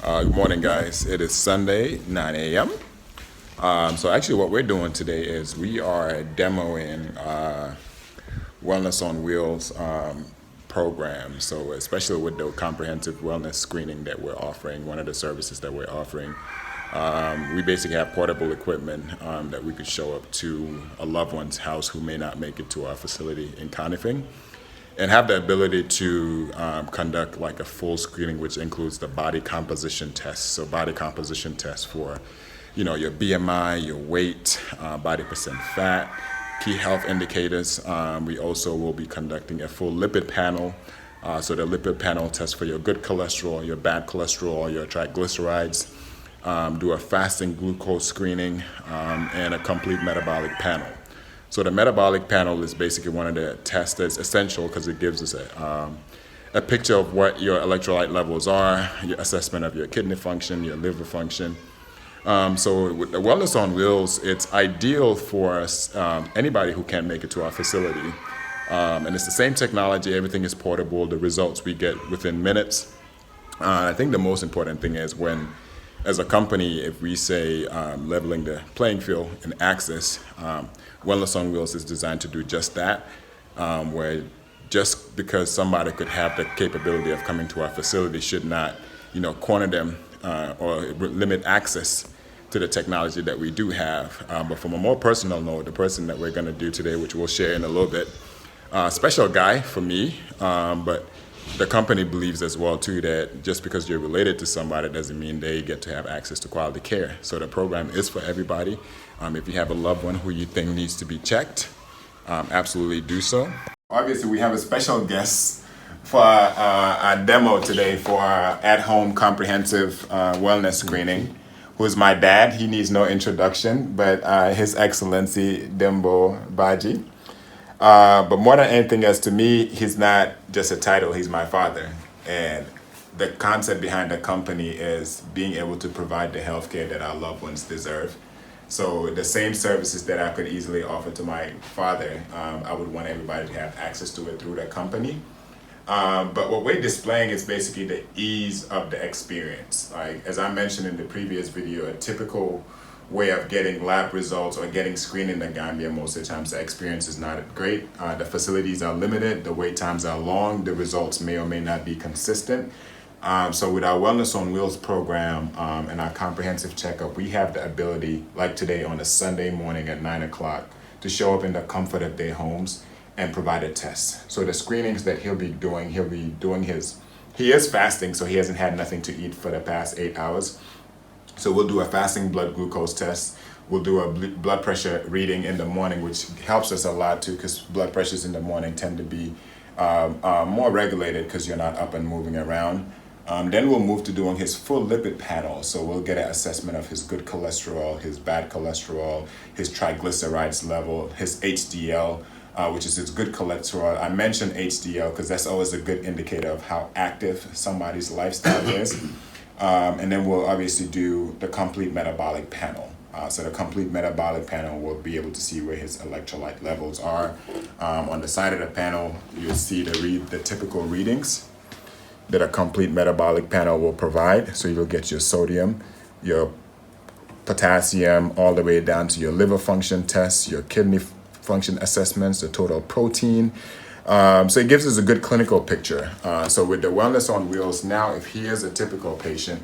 Good morning, guys. It is Sunday, 9 a.m. So actually what we're doing today is we are demoing Wellness on Wheels program. So especially with the comprehensive wellness screening that we're offering, one of the services that we're offering, we basically have portable equipment that we could show up to a loved one's house who may not make it to our facility in Conifing, and have the ability to conduct like a full screening, which includes the body composition test. So body composition tests for, your BMI, your weight, body percent fat, key health indicators. We also will be conducting a full lipid panel. So the lipid panel tests for your good cholesterol, your bad cholesterol, your triglycerides. Do a fasting glucose screening, and a complete metabolic panel. So the metabolic panel is basically one of the tests that's essential because it gives us a picture of what your electrolyte levels are, your assessment of your kidney function, your liver function. So with the Wellness on Wheels, it's ideal for us, anybody who can't make it to our facility. And it's the same technology, everything is portable, the results we get within minutes. I think the most important thing is when, as a company, if we say leveling the playing field and access, Wellness on Wheels is designed to do just that, where just because somebody could have the capability of coming to our facility should not, corner them or limit access to the technology that we do have. But from a more personal note, the person that we're going to do today, which we'll share in a little bit, special guy for me, but the company believes as well too that just because you're related to somebody doesn't mean they get to have access to quality care. So the program is for everybody. If you have a loved one who you think needs to be checked, absolutely do so. Obviously, we have a special guest for our demo today for our at-home comprehensive wellness screening, who is my dad. He needs no introduction, but His Excellency Dembo Badjie. But more than anything else, to me, he's not just a title, he's my father. And the concept behind the company is being able to provide the healthcare that our loved ones deserve. So the same services that I could easily offer to my father, I would want everybody to have access to it through the company. But what we're displaying is basically the ease of the experience. Like, as I mentioned in the previous video, a typical way of getting lab results or getting screened in the Gambia, most of the times the experience is not great. The facilities are limited, the wait times are long, the results may or may not be consistent. So with our Wellness on Wheels program and our comprehensive checkup, we have the ability, like today on a Sunday morning at 9 o'clock, to show up in the comfort of their homes and provide a test. So the screenings that he is fasting, so he hasn't had nothing to eat for the past 8 hours. So we'll do a fasting blood glucose test. We'll do a blood pressure reading in the morning, which helps us a lot too, because blood pressures in the morning tend to be more regulated because you're not up and moving around. Then we'll move to doing his full lipid panel. So we'll get an assessment of his good cholesterol, his bad cholesterol, his triglycerides level, his HDL, which is his good cholesterol. I mentioned HDL because that's always a good indicator of how active somebody's lifestyle is. And then we'll obviously do the complete metabolic panel. So the complete metabolic panel will be able to see where his electrolyte levels are. On the side of the panel, you'll see the typical readings that a complete metabolic panel will provide. So you'll get your sodium, your potassium, all the way down to your liver function tests, your kidney function assessments, the total protein. So it gives us a good clinical picture. So with the Wellness on Wheels, now if he is a typical patient,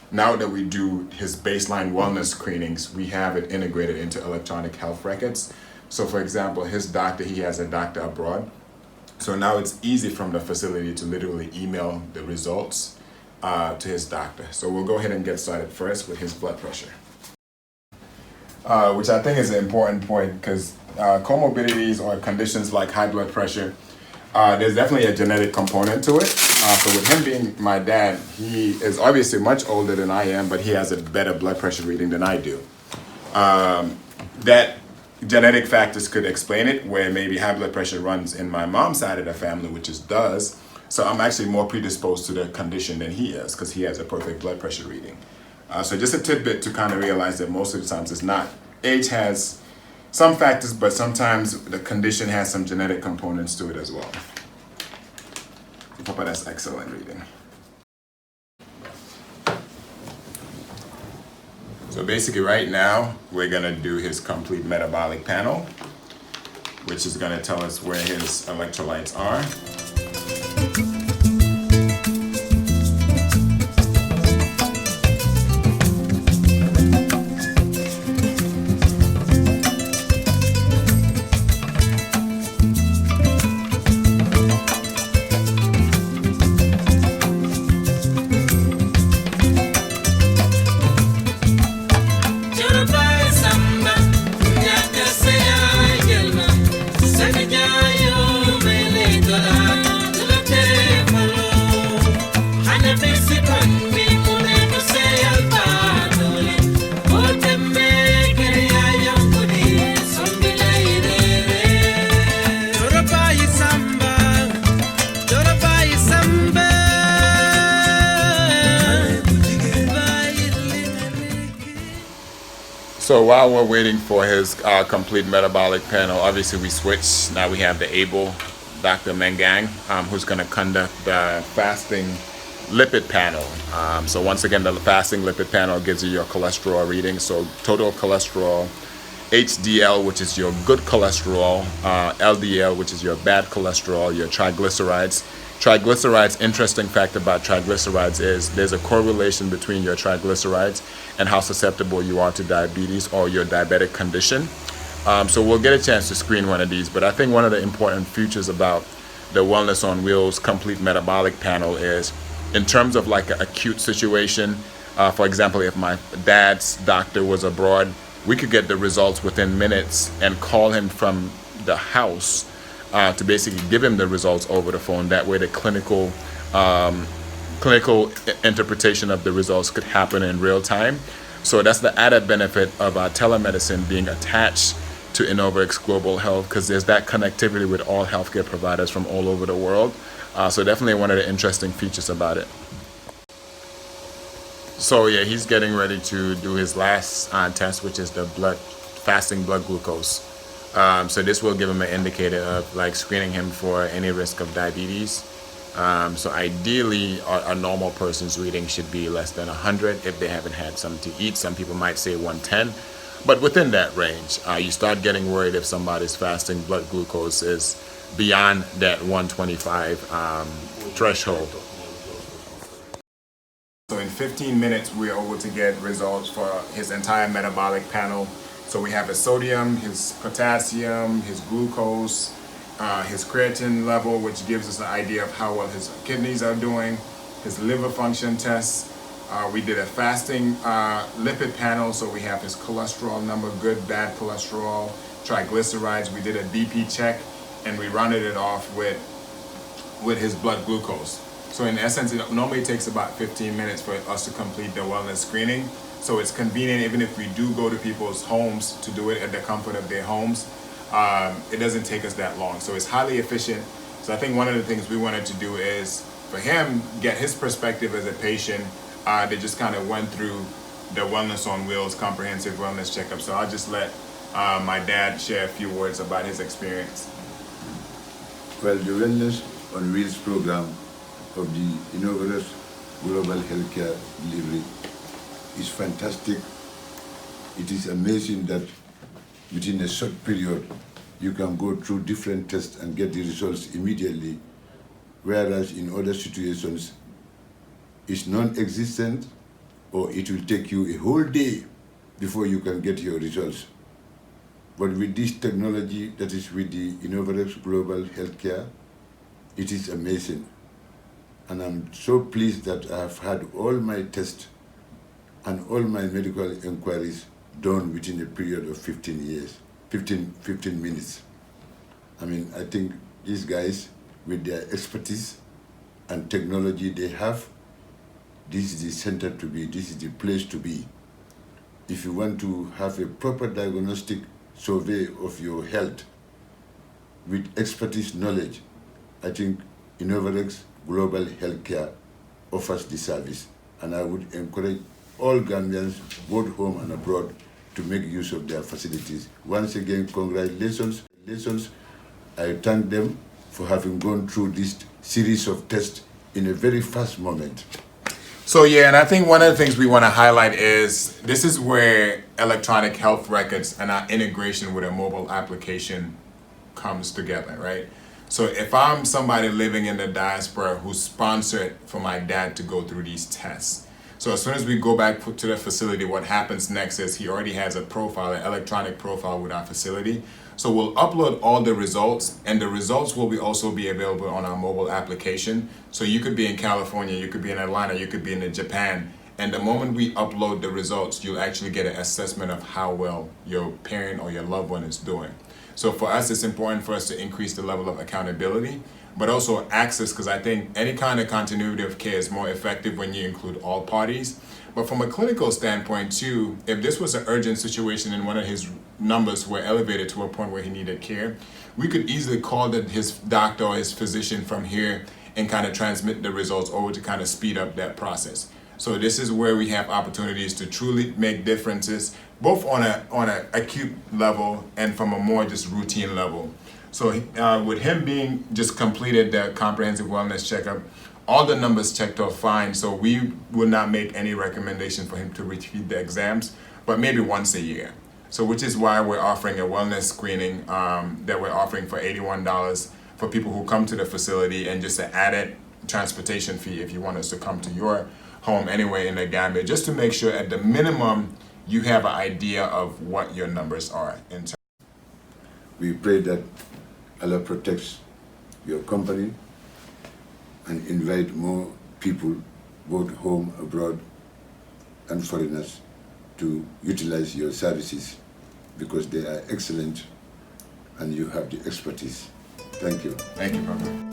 now that we do his baseline wellness screenings, we have it integrated into electronic health records. So for example, his doctor, he has a doctor abroad. So now it's easy from the facility to literally email the results to his doctor. So we'll go ahead and get started first with his blood pressure. Which I think is an important point because comorbidities or conditions like high blood pressure, there's definitely a genetic component to it. So with him being my dad, he is obviously much older than I am, but he has a better blood pressure reading than I do. That genetic factors could explain it, where maybe high blood pressure runs in my mom's side of the family, which it does. So I'm actually more predisposed to the condition than he is because he has a perfect blood pressure reading. So just a tidbit to kind of realize that most of the times it's not. Age has some factors, but sometimes the condition has some genetic components to it as well. Papa, that's excellent reading. So basically right now, we're gonna do his complete metabolic panel, which is gonna tell us where his electrolytes are. So while we're waiting for his complete metabolic panel, obviously we switched. Now we have the able Dr. Mengang, who's going to conduct the fasting lipid panel. So once again, the fasting lipid panel gives you your cholesterol reading. So total cholesterol, HDL, which is your good cholesterol, LDL, which is your bad cholesterol, your triglycerides. Triglycerides, interesting fact about triglycerides is there's a correlation between your triglycerides and how susceptible you are to diabetes or your diabetic condition. So we'll get a chance to screen one of these, but I think one of the important features about the Wellness on Wheels complete metabolic panel is in terms of like an acute situation, for example, if my dad's doctor was abroad, we could get the results within minutes and call him from the house to basically give him the results over the phone. That way the clinical interpretation of the results could happen in real time. So that's the added benefit of telemedicine being attached to Innovax Global Health, because there's that connectivity with all healthcare providers from all over the world. So definitely one of the interesting features about it. So yeah, he's getting ready to do his last test, which is the fasting blood glucose. So this will give him an indicator of like screening him for any risk of diabetes. So ideally, a normal person's reading should be less than 100 if they haven't had something to eat. Some people might say 110, but within that range. You start getting worried if somebody's fasting blood glucose is beyond that 125 threshold. So in 15 minutes, we're able to get results for his entire metabolic panel. So we have his sodium, his potassium, his glucose, his creatine level, which gives us an idea of how well his kidneys are doing, his liver function tests. We did a fasting lipid panel, so we have his cholesterol number, good, bad cholesterol, triglycerides. We did a BP check, and we rounded it off with his blood glucose. So in essence, it normally takes about 15 minutes for us to complete the wellness screening. So it's convenient even if we do go to people's homes to do it at the comfort of their homes. It doesn't take us that long. So it's highly efficient. So I think one of the things we wanted to do is for him, get his perspective as a patient. They just kind of went through the Wellness on Wheels comprehensive wellness checkup. So I'll just let my dad share a few words about his experience. Well, the Wellness on Wheels program of the Innovax Global Healthcare Delivery is fantastic. It is amazing that within a short period you can go through different tests and get the results immediately, whereas in other situations it's non-existent, or it will take you a whole day before you can get your results. But with this technology that is with the Innovax Global Healthcare, it is amazing. And I'm so pleased that I have had all my tests and all my medical inquiries done within a period of 15 minutes. I mean, I think these guys, with their expertise and technology they have, this is the center to be, this is the place to be. If you want to have a proper diagnostic survey of your health with expertise knowledge, I think Innovax Global Healthcare offers the service. And I would encourage all Gambians, both home and abroad, to make use of their facilities. Once again, congratulations. I thank them for having gone through this series of tests in a very fast moment. So yeah, and I think one of the things we want to highlight is this is where electronic health records and our integration with a mobile application comes together, right? So if I'm somebody living in the diaspora who's sponsored for my dad to go through these tests, so as soon as we go back to the facility, what happens next is he already has a profile, an electronic profile with our facility. So we'll upload all the results, and the results will also be available on our mobile application. So you could be in California, you could be in Atlanta, you could be in Japan, and the moment we upload the results, you'll actually get an assessment of how well your parent or your loved one is doing. So for us, it's important for us to increase the level of accountability, but also access, because I think any kind of continuity of care is more effective when you include all parties. But from a clinical standpoint too, if this was an urgent situation and one of his numbers were elevated to a point where he needed care, we could easily call his doctor or his physician from here and kind of transmit the results over to kind of speed up that process. So this is where we have opportunities to truly make differences, both on a acute level and from a more just routine level. So with him being just completed the comprehensive wellness checkup, all the numbers checked off fine, so we would not make any recommendation for him to repeat the exams, but maybe once a year. So which is why we're offering a wellness screening that we're offering for $81 for people who come to the facility, and just an added transportation fee if you want us to come to your home anyway in the Gambia, just to make sure at the minimum you have an idea of what your numbers are. We pray that Allah protects your company and invite more people, both home, abroad, and foreigners, to utilize your services, because they are excellent and you have the expertise. Thank you. Thank you, Papa.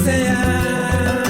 Say